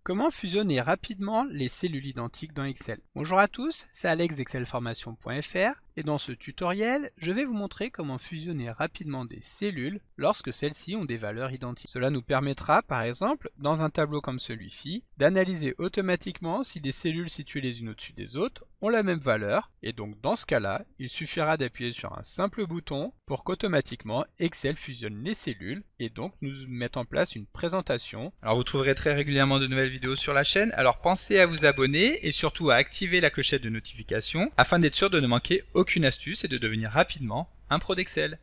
Comment fusionner rapidement les cellules identiques dans Excel? Bonjour à tous, c'est Alex d'excelformation.fr et dans ce tutoriel, je vais vous montrer comment fusionner rapidement des cellules lorsque celles-ci ont des valeurs identiques. Cela nous permettra, par exemple, dans un tableau comme celui-ci, d'analyser automatiquement si des cellules situées les unes au-dessus des autres ont la même valeur et donc dans ce cas-là, il suffira d'appuyer sur un simple bouton pour qu'automatiquement Excel fusionne les cellules et donc nous mette en place une présentation. Alors vous trouverez très régulièrement de nouvelles vidéos sur la chaîne, alors pensez à vous abonner et surtout à activer la clochette de notification afin d'être sûr de ne manquer aucune astuce et de devenir rapidement un pro d'Excel.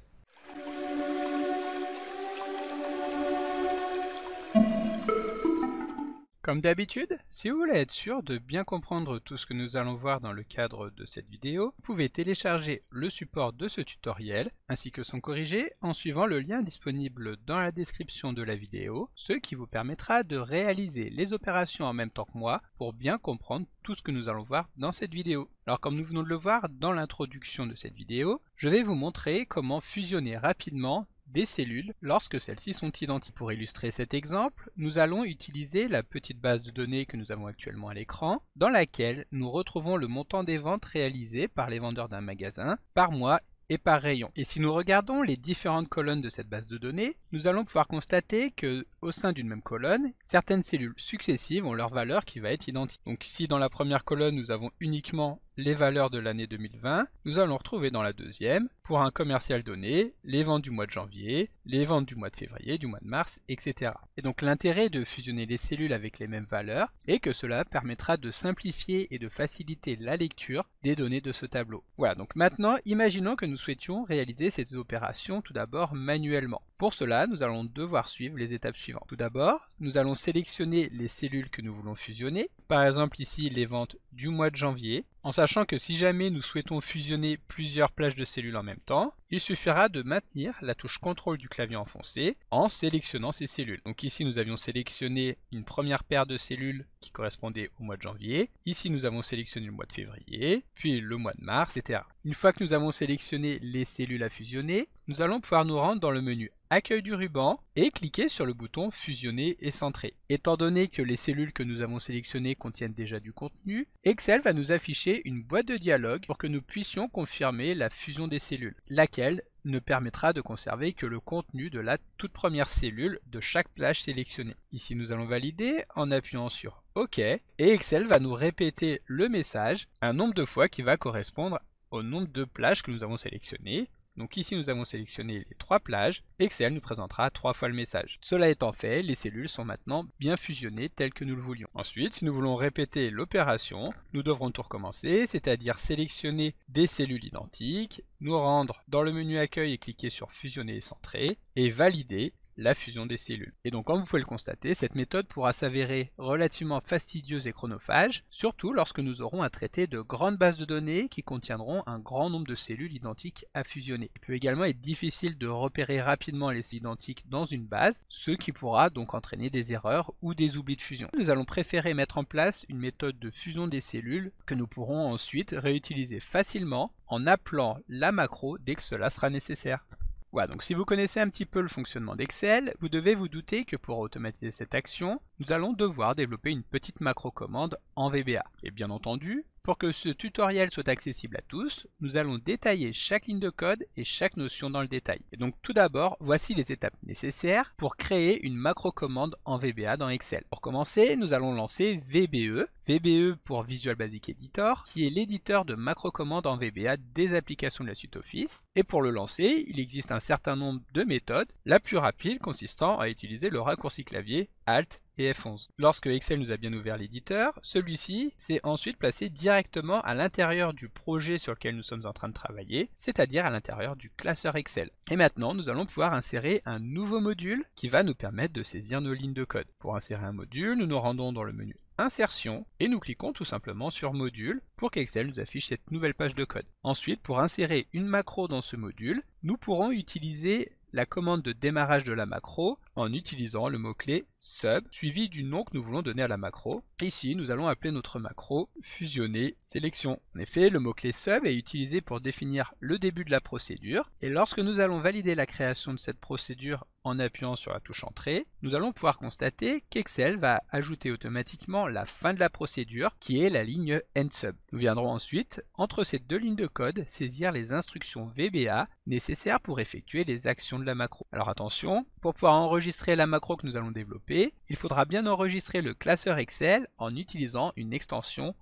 Comme d'habitude, si vous voulez être sûr de bien comprendre tout ce que nous allons voir dans le cadre de cette vidéo, vous pouvez télécharger le support de ce tutoriel ainsi que son corrigé en suivant le lien disponible dans la description de la vidéo, ce qui vous permettra de réaliser les opérations en même temps que moi pour bien comprendre tout ce que nous allons voir dans cette vidéo. Alors comme nous venons de le voir dans l'introduction de cette vidéo, je vais vous montrer comment fusionner rapidement des cellules lorsque celles-ci sont identiques. Pour illustrer cet exemple, nous allons utiliser la petite base de données que nous avons actuellement à l'écran, dans laquelle nous retrouvons le montant des ventes réalisées par les vendeurs d'un magasin par mois et par rayon. Et si nous regardons les différentes colonnes de cette base de données, nous allons pouvoir constater que au sein d'une même colonne, certaines cellules successives ont leur valeur qui va être identique. Donc ici dans la première colonne, nous avons uniquement les valeurs de l'année 2020, nous allons retrouver dans la deuxième, pour un commercial donné, les ventes du mois de janvier, les ventes du mois de février, du mois de mars, etc. Et donc l'intérêt de fusionner les cellules avec les mêmes valeurs est que cela permettra de simplifier et de faciliter la lecture des données de ce tableau. Voilà, donc maintenant, imaginons que nous souhaitions réaliser ces opérations tout d'abord manuellement. Pour cela, nous allons devoir suivre les étapes suivantes. Tout d'abord, nous allons sélectionner les cellules que nous voulons fusionner, par exemple ici les ventes du mois de janvier, en sachant que si jamais nous souhaitons fusionner plusieurs plages de cellules en même temps, il suffira de maintenir la touche CTRL du clavier enfoncé en sélectionnant ces cellules. Donc ici nous avions sélectionné une première paire de cellules qui correspondait au mois de janvier, ici nous avons sélectionné le mois de février, puis le mois de mars, etc. Une fois que nous avons sélectionné les cellules à fusionner, nous allons pouvoir nous rendre dans le menu Accueil du ruban et cliquer sur le bouton Fusionner et centrer. Étant donné que les cellules que nous avons sélectionnées contiennent déjà du contenu, Excel va nous afficher une boîte de dialogue pour que nous puissions confirmer la fusion des cellules, laquelle ne permettra de conserver que le contenu de la toute première cellule de chaque plage sélectionnée. Ici nous allons valider en appuyant sur OK et Excel va nous répéter le message un nombre de fois qui va correspondre au nombre de plages que nous avons sélectionnées. Donc ici nous avons sélectionné les 3 plages, Excel nous présentera 3 fois le message. Cela étant fait, les cellules sont maintenant bien fusionnées telles que nous le voulions. Ensuite, si nous voulons répéter l'opération, nous devrons tout recommencer, c'est-à-dire sélectionner des cellules identiques, nous rendre dans le menu accueil et cliquer sur fusionner et centrer, et valider la fusion des cellules. Et donc comme vous pouvez le constater, cette méthode pourra s'avérer relativement fastidieuse et chronophage, surtout lorsque nous aurons à traiter de grandes bases de données qui contiendront un grand nombre de cellules identiques à fusionner. Il peut également être difficile de repérer rapidement les cellules identiques dans une base, ce qui pourra donc entraîner des erreurs ou des oublis de fusion. Nous allons préférer mettre en place une méthode de fusion des cellules que nous pourrons ensuite réutiliser facilement en appelant la macro dès que cela sera nécessaire. Voilà, donc si vous connaissez un petit peu le fonctionnement d'Excel, vous devez vous douter que pour automatiser cette action, nous allons devoir développer une petite macro-commande en VBA. Et bien entendu, pour que ce tutoriel soit accessible à tous, nous allons détailler chaque ligne de code et chaque notion dans le détail. Et donc tout d'abord, voici les étapes nécessaires pour créer une macro-commande en VBA dans Excel. Pour commencer, nous allons lancer VBE, VBE pour Visual Basic Editor, qui est l'éditeur de macro-commandes en VBA des applications de la suite Office. Et pour le lancer, il existe un certain nombre de méthodes, la plus rapide consistant à utiliser le raccourci clavier Alt et F11. Lorsque Excel nous a bien ouvert l'éditeur, celui-ci s'est ensuite placé directement à l'intérieur du projet sur lequel nous sommes en train de travailler, c'est-à-dire à l'intérieur du classeur Excel. Et maintenant, nous allons pouvoir insérer un nouveau module qui va nous permettre de saisir nos lignes de code. Pour insérer un module, nous nous rendons dans le menu Insertion et nous cliquons tout simplement sur Module pour qu'Excel nous affiche cette nouvelle page de code. Ensuite, pour insérer une macro dans ce module, nous pourrons utiliser la commande de démarrage de la macro en utilisant le mot-clé sub suivi du nom que nous voulons donner à la macro. Ici, nous allons appeler notre macro fusionner sélection. En effet, le mot-clé sub est utilisé pour définir le début de la procédure et lorsque nous allons valider la création de cette procédure en appuyant sur la touche Entrée, nous allons pouvoir constater qu'Excel va ajouter automatiquement la fin de la procédure qui est la ligne EndSub. Nous viendrons ensuite, entre ces deux lignes de code, saisir les instructions VBA nécessaires pour effectuer les actions de la macro. Alors attention, pour pouvoir enregistrer la macro que nous allons développer, il faudra bien enregistrer le classeur Excel en utilisant une extension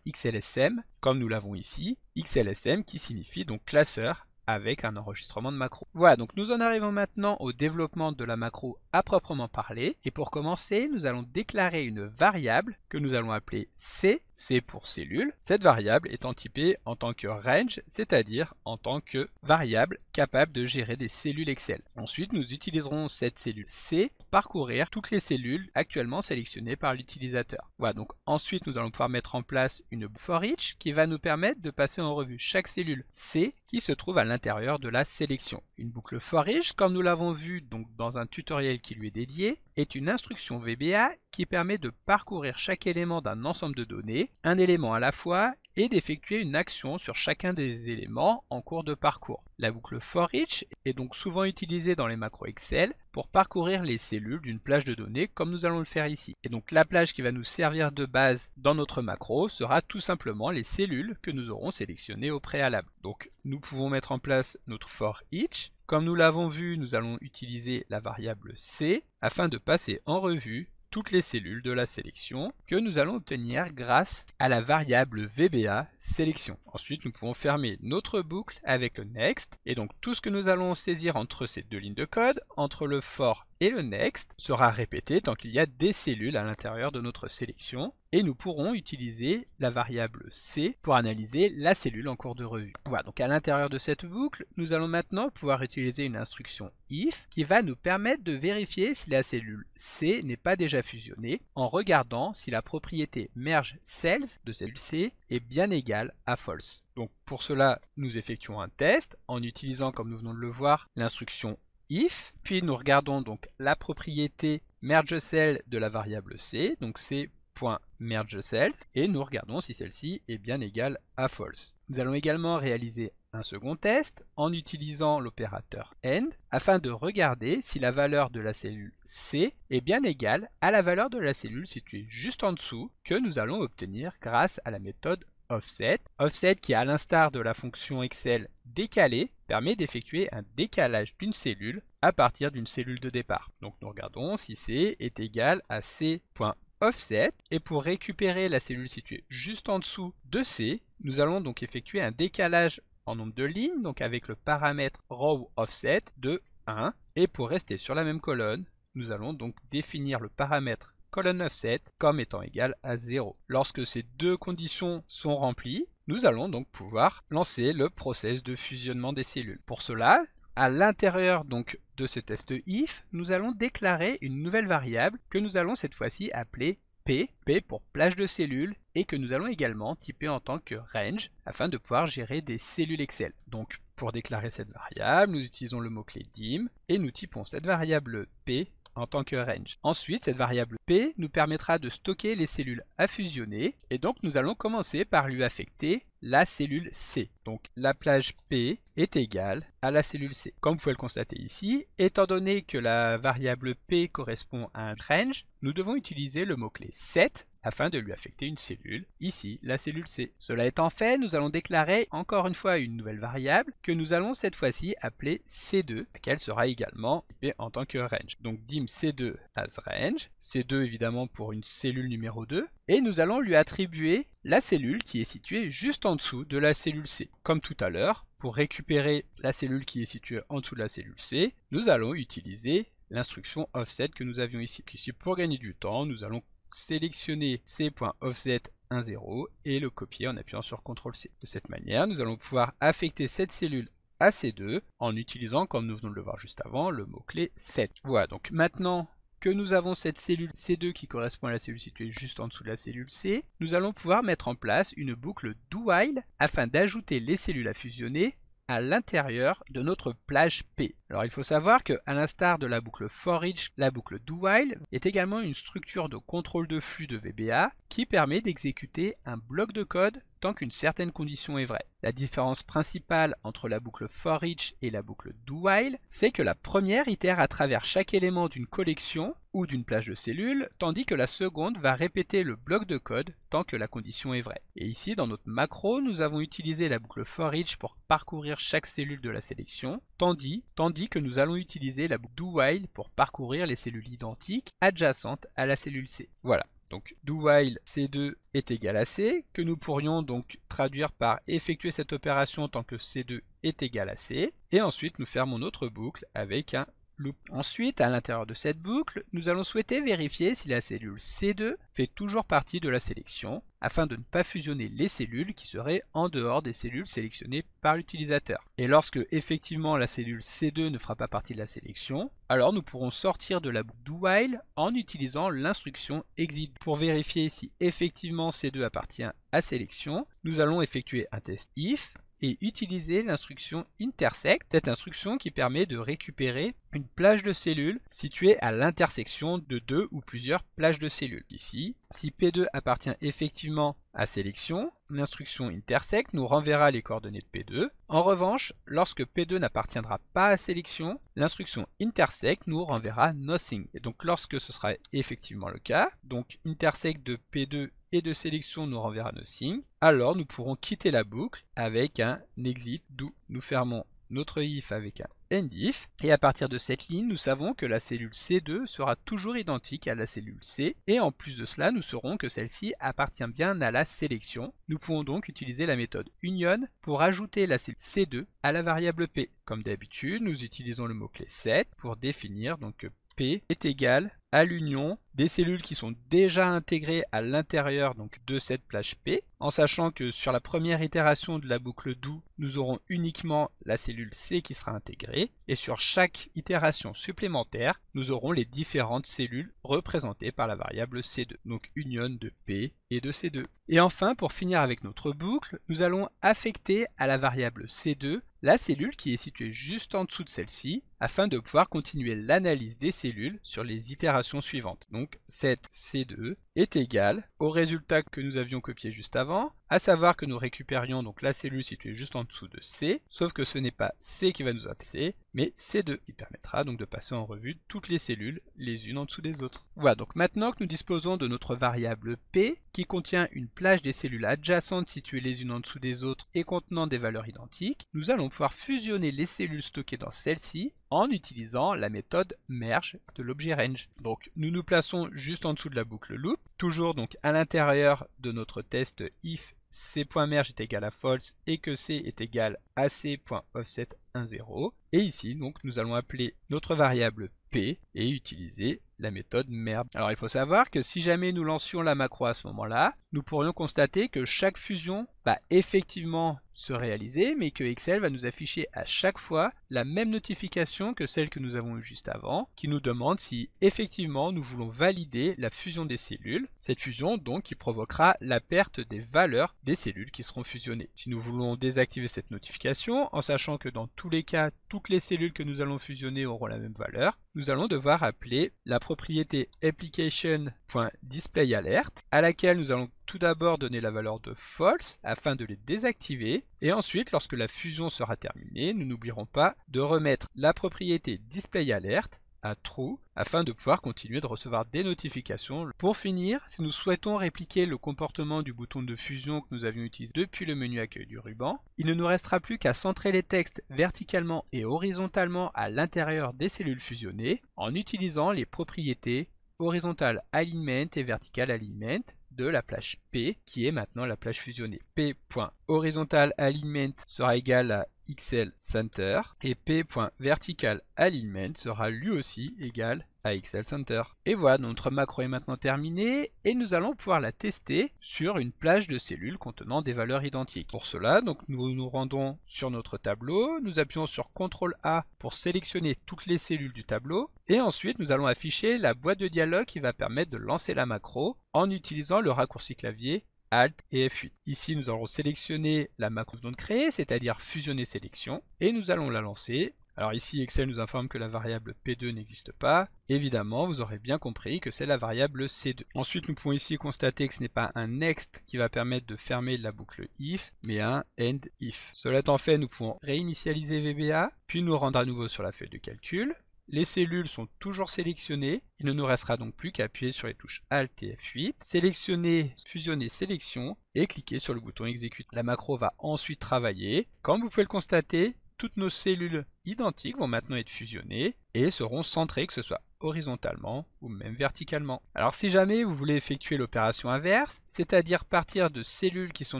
.xlsm, comme nous l'avons ici, XLSM qui signifie donc classeur avec un enregistrement de macro. Voilà, donc nous en arrivons maintenant au développement de la macro à proprement parler. Et pour commencer, nous allons déclarer une variable que nous allons appeler C pour cellule. Cette variable étant typée en tant que range, c'est-à-dire en tant que variable capable de gérer des cellules Excel. Ensuite, nous utiliserons cette cellule C pour parcourir toutes les cellules actuellement sélectionnées par l'utilisateur. Voilà, donc ensuite nous allons pouvoir mettre en place une for each qui va nous permettre de passer en revue chaque cellule C qui se trouve à l'intérieur de la sélection. Une boucle for each, comme nous l'avons vu donc dans un tutoriel qui lui est dédié, est une instruction VBA qui permet de parcourir chaque élément d'un ensemble de données, un élément à la fois, et d'effectuer une action sur chacun des éléments en cours de parcours. La boucle for each est donc souvent utilisée dans les macros Excel pour parcourir les cellules d'une plage de données comme nous allons le faire ici. Et donc la plage qui va nous servir de base dans notre macro sera tout simplement les cellules que nous aurons sélectionnées au préalable. Donc nous pouvons mettre en place notre for each. Comme nous l'avons vu, nous allons utiliser la variable C afin de passer en revue toutes les cellules de la sélection que nous allons obtenir grâce à la variable VBA sélection. Ensuite, nous pouvons fermer notre boucle avec le next et donc tout ce que nous allons saisir entre ces deux lignes de code, entre le for et le next, sera répété tant qu'il y a des cellules à l'intérieur de notre sélection et nous pourrons utiliser la variable C pour analyser la cellule en cours de revue. Voilà, donc à l'intérieur de cette boucle, nous allons maintenant pouvoir utiliser une instruction if qui va nous permettre de vérifier si la cellule C n'est pas déjà fusionnée en regardant si la propriété merge cells de cellule C est bien égale à false. Donc pour cela, nous effectuons un test en utilisant, comme nous venons de le voir, l'instruction if, puis nous regardons donc la propriété mergeCell de la variable C, donc C.mergeCells, et nous regardons si celle-ci est bien égale à false. Nous allons également réaliser un second test en utilisant l'opérateur AND afin de regarder si la valeur de la cellule C est bien égale à la valeur de la cellule située juste en dessous que nous allons obtenir grâce à la méthode offset. Offset qui, à l'instar de la fonction Excel décalée, permet d'effectuer un décalage d'une cellule à partir d'une cellule de départ. Donc nous regardons si C est égal à C.offset et pour récupérer la cellule située juste en dessous de C, nous allons donc effectuer un décalage en nombre de lignes, donc avec le paramètre rowOffset de 1. Et pour rester sur la même colonne, nous allons donc définir le paramètre colonneOffset comme étant égal à 0. Lorsque ces deux conditions sont remplies, nous allons donc pouvoir lancer le process de fusionnement des cellules. Pour cela, à l'intérieur donc de ce test if, nous allons déclarer une nouvelle variable que nous allons cette fois-ci appeler P pour plage de cellules, et que nous allons également typer en tant que range afin de pouvoir gérer des cellules Excel. Donc pour déclarer cette variable, nous utilisons le mot-clé dim et nous typons cette variable P en tant que range. Ensuite, cette variable P nous permettra de stocker les cellules à fusionner et donc nous allons commencer par lui affecter la cellule C. Donc la plage P est égale à la cellule C. Comme vous pouvez le constater ici, étant donné que la variable P correspond à un range, nous devons utiliser le mot-clé set afin de lui affecter une cellule, ici la cellule C. Cela étant fait, nous allons déclarer encore une fois une nouvelle variable que nous allons cette fois-ci appeler C2, laquelle sera également typée en tant que range. Donc dim C2 as range, C2 évidemment pour une cellule numéro 2, et nous allons lui attribuer la cellule qui est située juste en dessous de la cellule C. Comme tout à l'heure, pour récupérer la cellule qui est située en dessous de la cellule C, nous allons utiliser l'instruction offset que nous avions ici. Ici, pour gagner du temps, nous allons sélectionner C.offset 10 et le copier en appuyant sur CTRL-C. De cette manière, nous allons pouvoir affecter cette cellule à C2 en utilisant, comme nous venons de le voir juste avant, le mot-clé set. Voilà, donc maintenant que nous avons cette cellule C2 qui correspond à la cellule située juste en dessous de la cellule C, nous allons pouvoir mettre en place une boucle do while afin d'ajouter les cellules à fusionner à l'intérieur de notre plage P. Alors il faut savoir que, à l'instar de la boucle for each, la boucle do while est également une structure de contrôle de flux de VBA qui permet d'exécuter un bloc de code tant qu'une certaine condition est vraie. La différence principale entre la boucle for each et la boucle do while, c'est que la première itère à travers chaque élément d'une collection ou d'une plage de cellules, tandis que la seconde va répéter le bloc de code tant que la condition est vraie. Et ici, dans notre macro, nous avons utilisé la boucle for each pour parcourir chaque cellule de la sélection, tandis que nous allons utiliser la boucle do while pour parcourir les cellules identiques adjacentes à la cellule C. Voilà. Donc do while C2 est égal à C, que nous pourrions donc traduire par effectuer cette opération tant que C2 est égal à C, et ensuite nous fermons notre boucle avec un loop. Ensuite, à l'intérieur de cette boucle, nous allons souhaiter vérifier si la cellule C2 fait toujours partie de la sélection, afin de ne pas fusionner les cellules qui seraient en dehors des cellules sélectionnées par l'utilisateur. Et lorsque effectivement la cellule C2 ne fera pas partie de la sélection, alors nous pourrons sortir de la boucle do while en utilisant l'instruction exit. Pour vérifier si effectivement C2 appartient à sélection, nous allons effectuer un test if et utiliser l'instruction intersect, cette instruction qui permet de récupérer une plage de cellules située à l'intersection de deux ou plusieurs plages de cellules. Ici, si P2 appartient effectivement à sélection, l'instruction intersect nous renverra les coordonnées de P2. En revanche, lorsque P2 n'appartiendra pas à sélection, l'instruction intersect nous renverra nothing. Et donc lorsque ce sera effectivement le cas, donc intersect de P2 et de sélection nous renverra nothing, alors nous pourrons quitter la boucle avec un exit do. Nous fermons notre if avec un end if, et à partir de cette ligne, nous savons que la cellule C2 sera toujours identique à la cellule C, et en plus de cela, nous saurons que celle-ci appartient bien à la sélection. Nous pouvons donc utiliser la méthode union pour ajouter la cellule C2 à la variable P. Comme d'habitude, nous utilisons le mot-clé set pour définir donc que P est égal à l'union des cellules qui sont déjà intégrées à l'intérieur de cette plage P, en sachant que sur la première itération de la boucle do, nous aurons uniquement la cellule C qui sera intégrée, et sur chaque itération supplémentaire, nous aurons les différentes cellules représentées par la variable C2, donc union de P et de C2. Et enfin, pour finir avec notre boucle, nous allons affecter à la variable C2 la cellule qui est située juste en dessous de celle-ci, afin de pouvoir continuer l'analyse des cellules sur les itérations suivantes. Donc cette C2 est égale au résultat que nous avions copié juste avant, à savoir que nous récupérions donc la cellule située juste en dessous de C, sauf que ce n'est pas C qui va nous intéresser, mais C2, qui permettra donc de passer en revue toutes les cellules les unes en dessous des autres. Voilà, donc maintenant que nous disposons de notre variable P, qui contient une plage des cellules adjacentes situées les unes en dessous des autres et contenant des valeurs identiques, nous allons pouvoir fusionner les cellules stockées dans celle-ci en utilisant la méthode merge de l'objet range. Donc nous nous plaçons juste en dessous de la boucle loop, toujours donc à l'intérieur de notre test if c.merge est égal à false et que c est égal à c.offset 1,0. Et ici donc nous allons appeler notre variable P et utiliser la méthode merge. Alors il faut savoir que si jamais nous lancions la macro à ce moment-là, nous pourrions constater que chaque fusion va effectivement se réaliser, mais que Excel va nous afficher à chaque fois la même notification que celle que nous avons eue juste avant, qui nous demande si effectivement nous voulons valider la fusion des cellules. Cette fusion donc qui provoquera la perte des valeurs des cellules qui seront fusionnées. Si nous voulons désactiver cette notification, en sachant que dans tous les cas, toutes les cellules que nous allons fusionner auront la même valeur, nous allons devoir appeler la propriété application.displayAlert, à laquelle nous allons tout d'abord donner la valeur de false afin de les désactiver, et ensuite lorsque la fusion sera terminée, nous n'oublierons pas de remettre la propriété displayAlert à true afin de pouvoir continuer de recevoir des notifications. Pour finir, si nous souhaitons répliquer le comportement du bouton de fusion que nous avions utilisé depuis le menu accueil du ruban, il ne nous restera plus qu'à centrer les textes verticalement et horizontalement à l'intérieur des cellules fusionnées en utilisant les propriétés horizontal alignment et vertical alignment de la plage P qui est maintenant la plage fusionnée. P.horizontal alignment sera égal à XL Center et P.vertical alignment sera lui aussi égal à XL Center. Et voilà, notre macro est maintenant terminée et nous allons pouvoir la tester sur une plage de cellules contenant des valeurs identiques. Pour cela, donc, nous nous rendons sur notre tableau, nous appuyons sur CTRL A pour sélectionner toutes les cellules du tableau et ensuite nous allons afficher la boîte de dialogue qui va permettre de lancer la macro en utilisant le raccourci clavier Alt et F8. Ici, nous allons sélectionner la macro que nous venons de créer, c'est-à-dire fusionner sélection, et nous allons la lancer Alors ici, Excel nous informe que la variable P2 n'existe pas. Évidemment, vous aurez bien compris que c'est la variable C2. Ensuite, nous pouvons ici constater que ce n'est pas un next qui va permettre de fermer la boucle if, mais un end if. Cela étant fait, nous pouvons réinitialiser VBA, puis nous rendre à nouveau sur la feuille de calcul. Les cellules sont toujours sélectionnées, il ne nous restera donc plus qu'à appuyer sur les touches Alt et F8, sélectionner, fusionner sélection et cliquer sur le bouton exécuter. La macro va ensuite travailler. Comme vous pouvez le constater, toutes nos cellules identiques vont maintenant être fusionnées et seront centrées, que ce soit horizontalement ou même verticalement. Alors si jamais vous voulez effectuer l'opération inverse, c'est-à-dire partir de cellules qui sont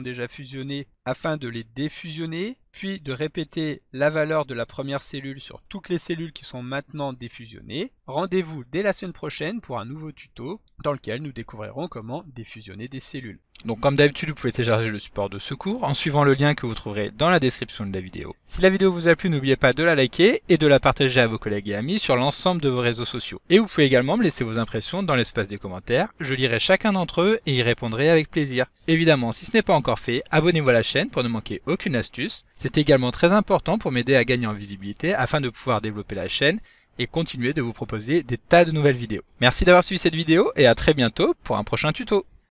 déjà fusionnées afin de les défusionner, puis de répéter la valeur de la première cellule sur toutes les cellules qui sont maintenant défusionnées, rendez-vous dès la semaine prochaine pour un nouveau tuto dans lequel nous découvrirons comment défusionner des cellules. Donc comme d'habitude, vous pouvez télécharger le support de secours en suivant le lien que vous trouverez dans la description de la vidéo. Si la vidéo vous a plu, n'oubliez pas de la liker et de la partager à vos collègues et amis sur l'ensemble de vos réseaux sociaux. Et vous pouvez également me laisser vos impressions dans l'espace des commentaires, je lirai chacun d'entre eux et y répondrai avec plaisir. Évidemment, si ce n'est pas encore fait, abonnez-vous à la chaîne pour ne manquer aucune astuce. C'est également très important pour m'aider à gagner en visibilité afin de pouvoir développer la chaîne et continuer de vous proposer des tas de nouvelles vidéos. Merci d'avoir suivi cette vidéo et à très bientôt pour un prochain tuto.